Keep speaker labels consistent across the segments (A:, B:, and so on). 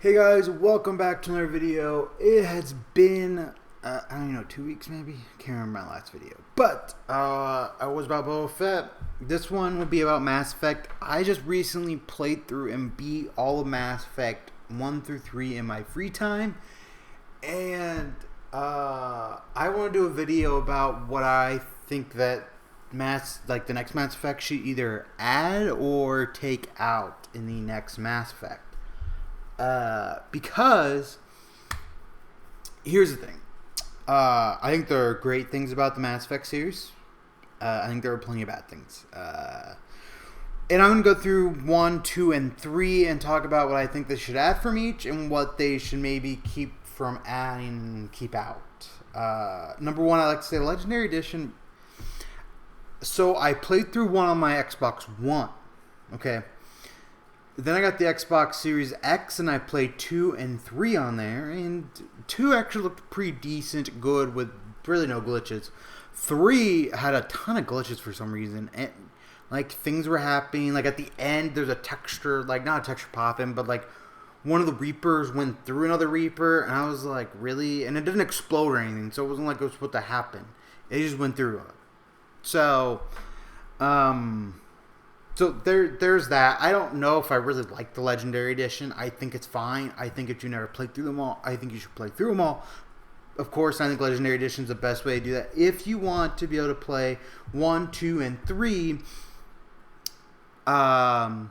A: Hey guys, welcome back to another video. It has been, I don't know, 2 weeks maybe? Can't remember my last video. But, I was about Boba Fett. This one will be about Mass Effect. I just recently played through and beat all of Mass Effect 1 through 3 in my free time. And, I want to do a video about what I think that the next Mass Effect should either add or take out in the next Mass Effect. Because here's the thing. I think there are great things about the Mass Effect series. I think there are plenty of bad things. And I'm going to go through 1, 2, and 3 and talk about what I think they should add from each and what they should maybe keep from adding and keep out. Number 1, I like to say Legendary Edition. So I played through 1 on my Xbox One. Okay. Then I got the Xbox Series X and I played 2 and 3 on there. And 2 actually looked pretty decent, good, with really no glitches. 3 had a ton of glitches for some reason. And, like, things were happening. Like, at the end, there's a texture, like, not a texture popping, but, like, one of the Reapers went through another Reaper. And I was like, really? And it didn't explode or anything, so it wasn't like it was supposed to happen. It just went through it. So, So there's that. I don't know if I really like the Legendary Edition. I think it's fine. I think if you never played through them all, I think you should play through them all. Of course, I think Legendary Edition is the best way to do that. If you want to be able to play 1, 2, and 3, and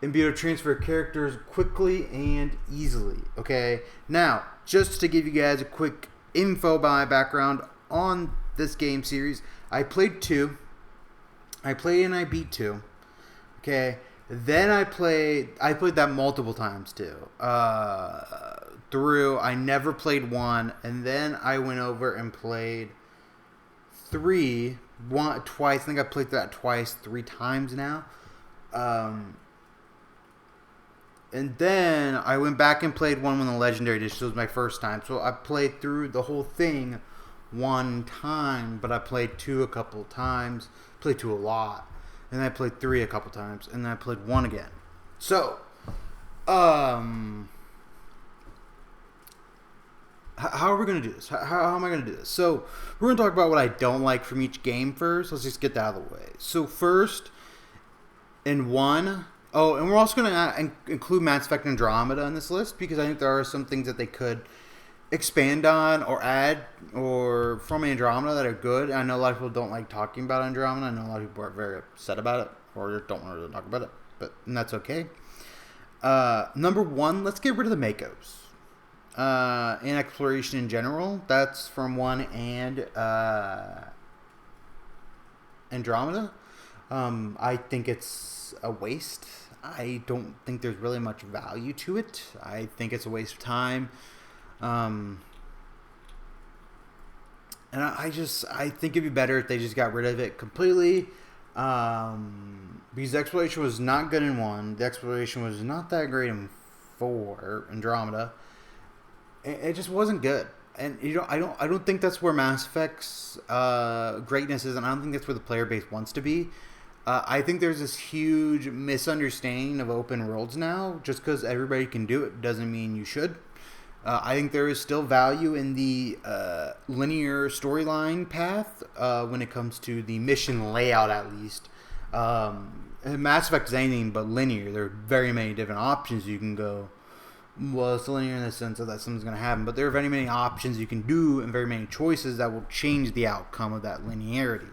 A: be able to transfer characters quickly and easily. Okay? Now, just to give you guys a quick info about my background on this game series, I played 2. I played and I beat 2. Okay. Then I played that multiple times too. I never played 1, and then I went over and played 3 twice. I think I played that twice, 3 times now. And then I went back and played 1 when the Legendary Edition. So it was my first time. So I played through the whole thing 1 time, but I played 2 a couple times. Played 2 a lot, and then I played 3 a couple times, and then I played 1 again. So, how are we going to do this? How am I going to do this? So, we're going to talk about what I don't like from each game first. Let's just get that out of the way. So, first, in 1... Oh, and we're also going to include Mass Effect Andromeda in this list, because I think there are some things that they could expand on or add or from Andromeda that are good. I know a lot of people don't like talking about Andromeda. I know a lot of people are very upset about it or don't want to talk about it, and that's okay. Number 1, let's get rid of the Makos. And exploration in general. That's from 1 and Andromeda. I think it's a waste. I don't think there's really much value to it. I think it's a waste of time. And I think it'd be better if they just got rid of it completely. Because the exploration was not good in 1. The exploration was not that great in 4, Andromeda. It just wasn't good. And I don't think that's where Mass Effect's greatness is, and I don't think that's where the player base wants to be. I think there's this huge misunderstanding of open worlds now. Just because everybody can do it doesn't mean you should. I think there is still value in the linear storyline path when it comes to the mission layout, at least. Mass Effect is anything but linear. There are very many different options you can go. Well, it's linear in the sense that something's going to happen, but there are very many options you can do and very many choices that will change the outcome of that linearity.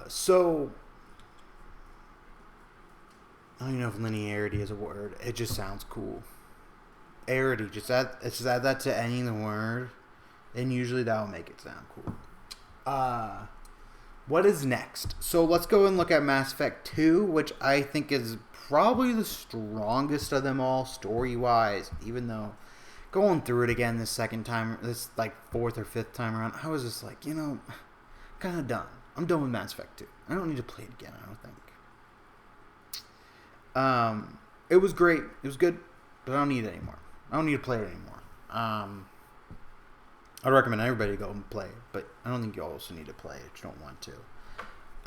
A: So... I don't even know if linearity is a word. It just sounds cool. Arity. Just add that to any of the word, and usually that will make it sound cool. What is next? So let's go and look at Mass Effect 2, which I think is probably the strongest of them all story-wise, even though going through it again this second time, this like 4th or 5th time around, I was just like, kind of done. I'm done with Mass Effect 2. I don't need to play it again, I don't think. It was great. It was good, but I don't need it anymore. I don't need to play it anymore. I'd recommend everybody go and play it, but I don't think you also need to play it if you don't want to.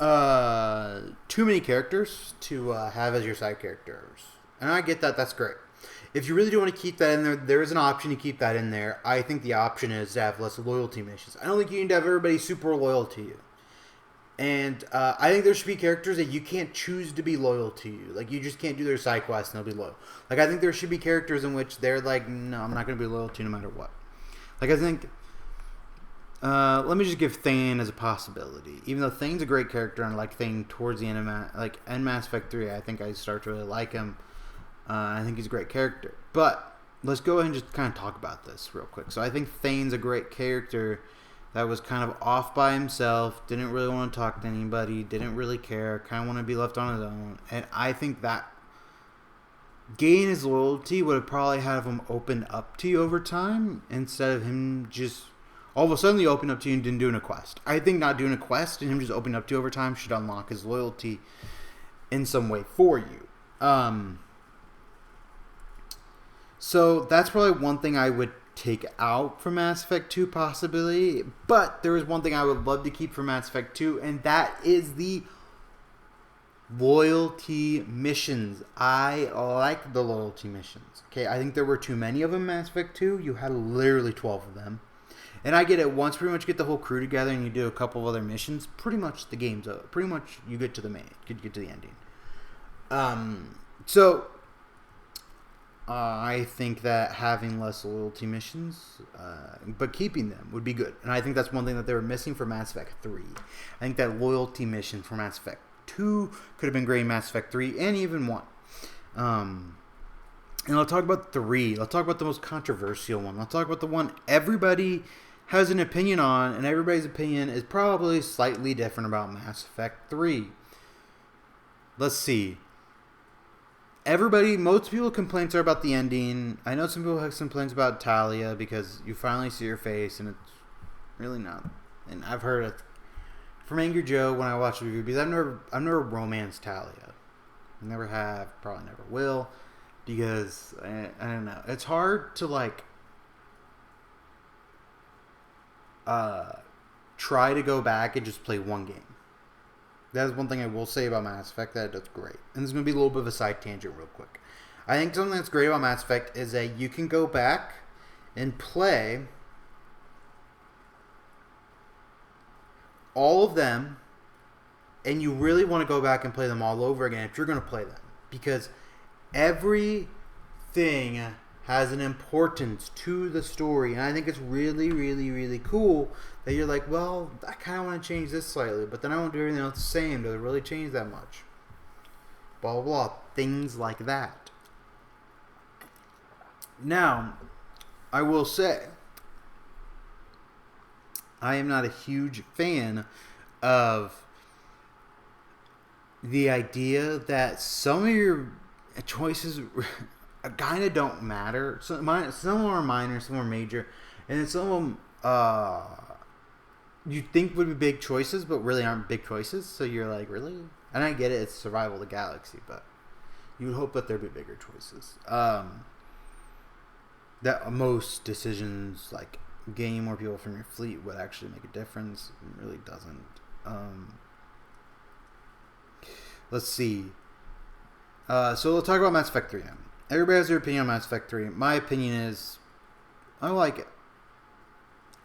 A: too many characters to have as your side characters. And I get that. That's great. If you really do want to keep that in there, there is an option to keep that in there. I think the option is to have less loyalty missions. I don't think you need to have everybody super loyal to you. And I think there should be characters that you can't choose to be loyal to you. Like, you just can't do their side quests and they'll be loyal. Like, I think there should be characters in which they're like, no, I'm not going to be loyal to you no matter what. Like, I think... let me just give Thane as a possibility. Even though Thane's a great character, and I like Thane towards the end of Mass Effect 3, I think I start to really like him. I think he's a great character. But let's go ahead and just kind of talk about this real quick. So I think Thane's a great character that was kind of off by himself, didn't really want to talk to anybody, didn't really care, kind of want to be left on his own. And I think that gaining his loyalty would have probably had him open up to you over time, instead of him just all of a sudden open up to you and didn't do a quest. I think not doing a quest and him just opening up to you over time should unlock his loyalty in some way for you. So that's probably one thing I would take out from Mass Effect 2 possibly. But there is one thing I would love to keep from Mass Effect 2, and that is the loyalty missions. I like the loyalty missions. Okay, I think there were too many of them in Mass Effect 2. You had literally 12 of them. And I get it. Once pretty much get the whole crew together and you do a couple of other missions, pretty much the game's over. Pretty much you get to the get to the ending. So I think that having less loyalty missions, but keeping them would be good. And I think that's one thing that they were missing for Mass Effect 3. I think that loyalty mission for Mass Effect 2 could have been great in Mass Effect 3 and even 1. And I'll talk about 3. I'll talk about the most controversial one. I'll talk about the one everybody has an opinion on, and everybody's opinion is probably slightly different about Mass Effect 3. Let's see. Most people's complaints are about the ending. I know some people have complaints about Talia because you finally see her face, and it's really not. And I've heard it from Angry Joe when I watch the review, because I've never romanced Talia. Never have, probably never will, because I don't know. It's hard to try to go back and just play one game. That is one thing I will say about Mass Effect that it does great. And this is going to be a little bit of a side tangent real quick. I think something that's great about Mass Effect is that you can go back and play all of them, and you really want to go back and play them all over again if you're going to play them. Because everything has an importance to the story, and I think it's really, really, really cool that you're like, well, I kind of want to change this slightly, but then I want to do everything else the same. Does it really change that much? Blah, blah, blah. Things like that. Now, I will say, I am not a huge fan of the idea that some of your choices kind of don't matter. Some of them are minor, some are major, and then some of them you think would be big choices, but really aren't big choices. So you're like, really? And I get it, it's survival of the galaxy, but you would hope that there'd be bigger choices. That most decisions, like gaining more people from your fleet, would actually make a difference. It really doesn't. Let's see. So we'll talk about Mass Effect 3 now. Everybody has their opinion on Mass Effect 3. My opinion is, I like it.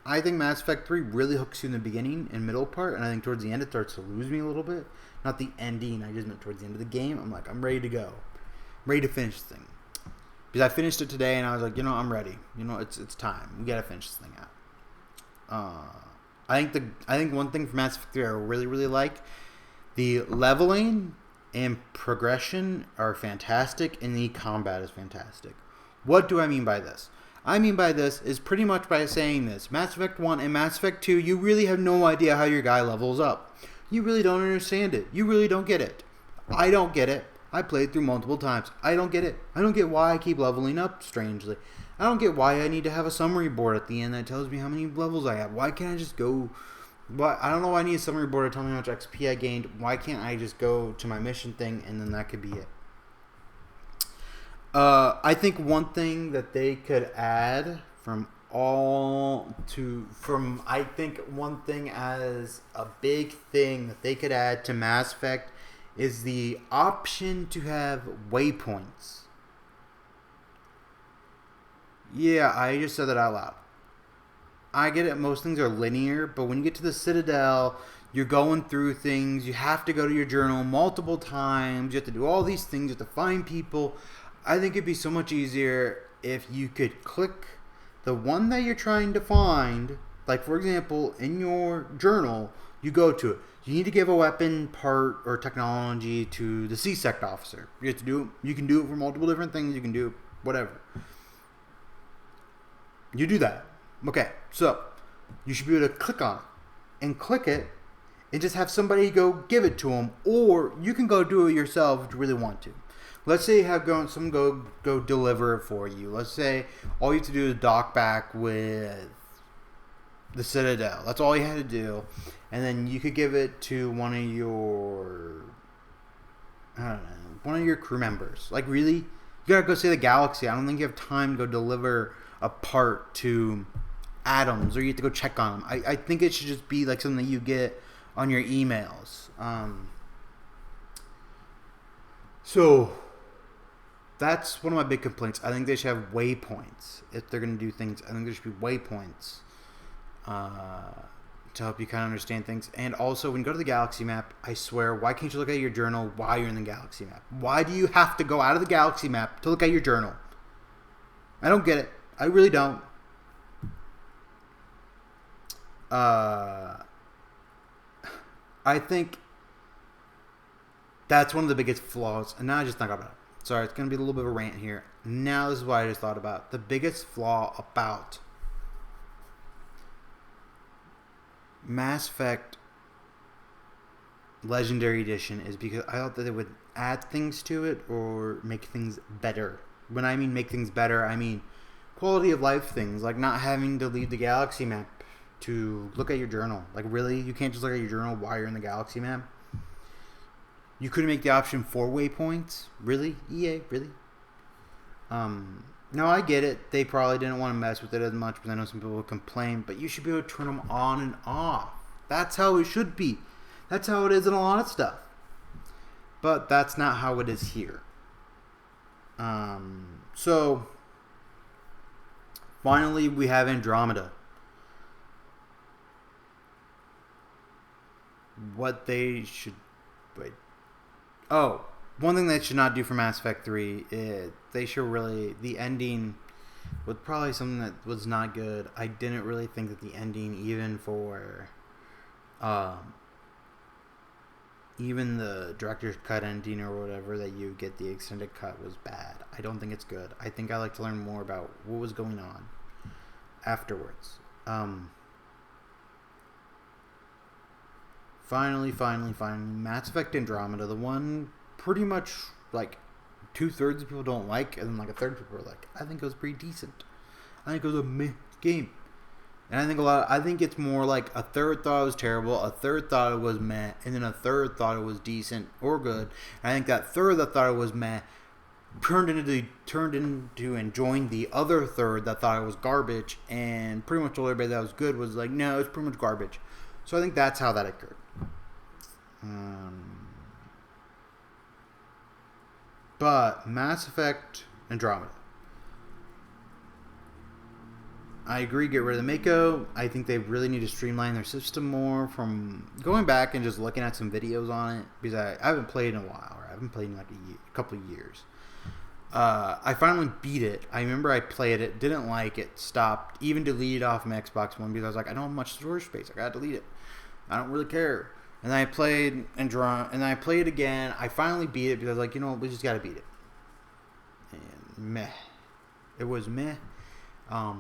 A: I think Mass Effect 3 really hooks you in the beginning and middle part, and I think towards the end it starts to lose me a little bit. Not the ending, I just meant towards the end of the game. I'm like, I'm ready to go. I'm ready to finish this thing. Because I finished it today, and I was like, I'm ready. It's time. We gotta finish this thing out. I think one thing from Mass Effect 3 I really, really like, the leveling and progression are fantastic, and the combat is fantastic. What do I mean by this? I mean by this is pretty much by saying this. Mass Effect 1 and Mass Effect 2, you really have no idea how your guy levels up. You really don't understand it. You really don't get it. I don't get it. I played through multiple times. I don't get it. I don't get why I keep leveling up strangely. I don't get why I need to have a summary board at the end that tells me how many levels I have. Why can't I just go... I don't know why I need a summary board to tell me how much XP I gained. Why can't I just go to my mission thing and then that could be it? I think one thing that they could add from I think one thing as a big thing that they could add to Mass Effect is the option to have waypoints. Yeah, I just said that out loud. I get it, most things are linear, but when you get to the Citadel, you're going through things, you have to go to your journal multiple times, you have to do all these things, you have to find people. I think it'd be so much easier if you could click the one that you're trying to find. Like, for example, in your journal, you go to it. You need to give a weapon part or technology to the C-Sect officer. You have to do it. You can do it for multiple different things. You can do whatever. You do that. Okay, so you should be able to click on it and click it and just have somebody go give it to them, or you can go do it yourself if you really want to. Let's say you have someone go deliver it for you. Let's say all you have to do is dock back with the Citadel. That's all you had to do, and then you could give it to one of your crew members. Like, really, you gotta go save the galaxy. I don't think you have time to go deliver a part to Adams, or you have to go check on them. I think it should just be like something that you get on your emails. So that's one of my big complaints. I think they should have waypoints if they're going to do things. I think there should be waypoints to help you kind of understand things. And also, when you go to the galaxy map, I swear, why can't you look at your journal while you're in the galaxy map? Why do you have to go out of the galaxy map to look at your journal? I don't get it. I really don't. I think that's one of the biggest flaws. And now I just thought about it. Sorry, it's going to be a little bit of a rant here. Now this is what I just thought about. The biggest flaw about Mass Effect Legendary Edition is because I thought that they would add things to it or make things better. When I mean make things better, I mean quality of life things, like not having to leave the galaxy map to look at your journal. Like, really? You can't just look at your journal while you're in the galaxy map? You couldn't make the option for waypoints? Really? EA? Really? No, I get it. They probably didn't want to mess with it as much, because I know some people would complain, but you should be able to turn them on and off. That's how it should be. That's how it is in a lot of stuff. But that's not how it is here. So, finally, we have Andromeda. What they should... Wait. Oh, one thing they should not do for Mass Effect 3 is they should really... The ending was probably something that was not good. I didn't really think that the ending, even for... even the director's cut ending or whatever that you get the extended cut was bad. I don't think it's good. I think I like to learn more about what was going on afterwards. Finally, Mass Effect Andromeda, the one pretty much like 2/3 of people don't like, and then like 1/3 of people are like, I think it was pretty decent. I think it was a meh game. And I think it's more like 1/3 thought it was terrible, 1/3 thought it was meh, and then 1/3 thought it was decent or good. And I think that third that thought it was meh turned into enjoying the other third that thought it was garbage, and pretty much told everybody that was good was like, no, it's pretty much garbage. So I think that's how that occurred. But Mass Effect Andromeda, I agree, get rid of the Mako. I think they really need to streamline their system more. From going back and just looking at some videos on it, because I haven't played in a while, or I haven't played in like a couple of years. I finally beat it. I remember I played it, didn't like it, stopped, even deleted off my Xbox One because I was like, I don't have much storage space. I gotta delete it. I don't really care. And then I played and then I played again. I finally beat it because I was like, you know what, we just gotta beat it. And meh. It was meh. I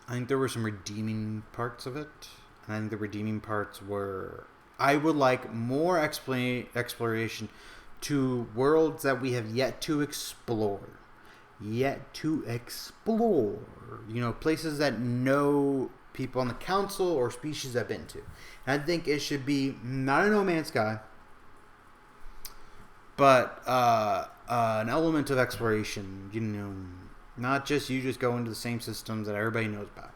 A: think there were some redeeming parts of it. And I think the redeeming parts were... I would like more exploration to worlds that we have yet to explore. You know, places that no people on the council or species have been to. And I think it should be not a No Man's Sky, but an element of exploration. You know, Not just you just go into the same systems that everybody knows about.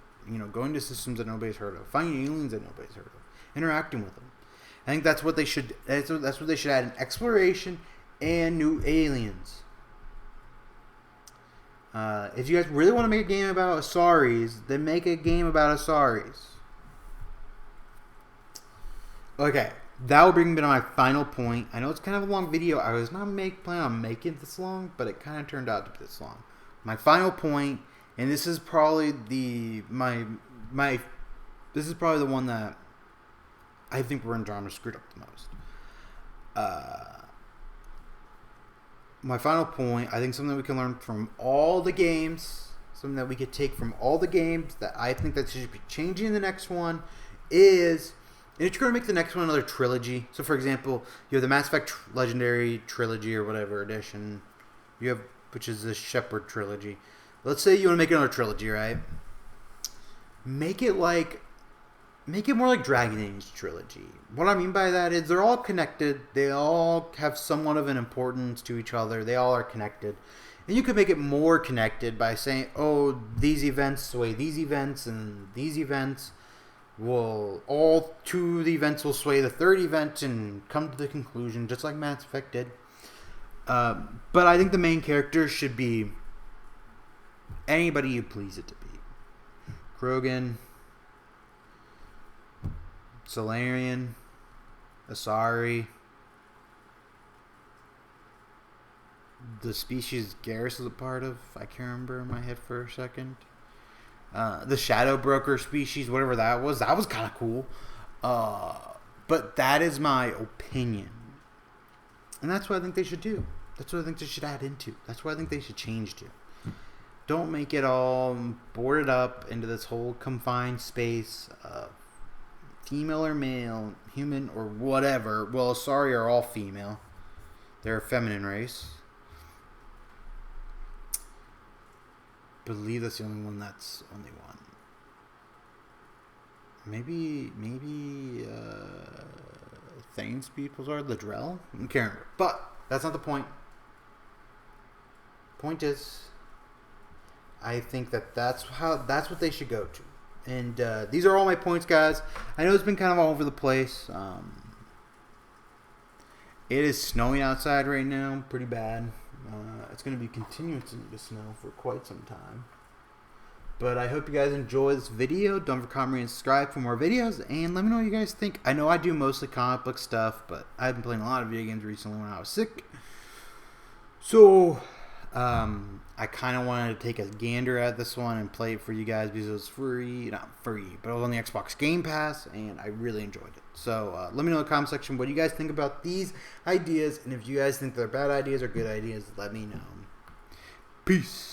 A: Go into systems that nobody's heard of. Finding aliens that nobody's heard of. Interacting with them. I think that's what they should. That's what they should add in exploration and new aliens. If you guys really want to make a game about Asaris, then make a game about Asaris. Okay, that will bring me to my final point. I know it's kind of a long video. I was not planning on making it this long, but it kind of turned out to be this long. My final point, and this is probably this is probably the one that I think we're in drama screwed up the most. My final point, I think something we can learn from all the games, something that we could take from all the games that I think that should be changing in the next one is, and if you're going to make the next one another trilogy, so for example, you have the Mass Effect Legendary Trilogy or whatever edition, which is the Shepard Trilogy. Let's say you want to make another trilogy, right? Make it more like Dragon Age Trilogy. What I mean by that is they're all connected. They all have somewhat of an importance to each other. They all are connected. And you could make it more connected by saying, oh, these events sway these events, and these events all two of the events will sway the third event and come to the conclusion, just like Mass Effect did. But I think the main character should be anybody you please it to be. Krogan, Solarian, Asari, the species Garrus is a part of, I can't remember in my head for a second. The Shadow Broker species, whatever that was kind of cool. But that is my opinion. And that's what I think they should do. That's what I think they should add into. That's what I think they should change to. Don't make it all boarded up into this whole confined space of female or male, human or whatever. Well, Asari are all female. They're a feminine race. Believe that's the only one that's only one. Maybe Thane's peoples are the Drell? I can't remember. But that's not the point. Point is, I think that's what they should go to. And these are all my points, guys. I know it's been kind of all over the place. It is snowing outside right now, pretty bad. It's going to be continuing to snow for quite some time. But I hope you guys enjoy this video. Don't forget to comment and subscribe for more videos. And let me know what you guys think. I know I do mostly comic book stuff, but I've been playing a lot of video games recently when I was sick. So I kind of wanted to take a gander at this one and play it for you guys because it was free. Not free, but it was on the Xbox Game Pass, and I really enjoyed it. So let me know in the comment section what you guys think about these ideas. And if you guys think they're bad ideas or good ideas, let me know. Peace.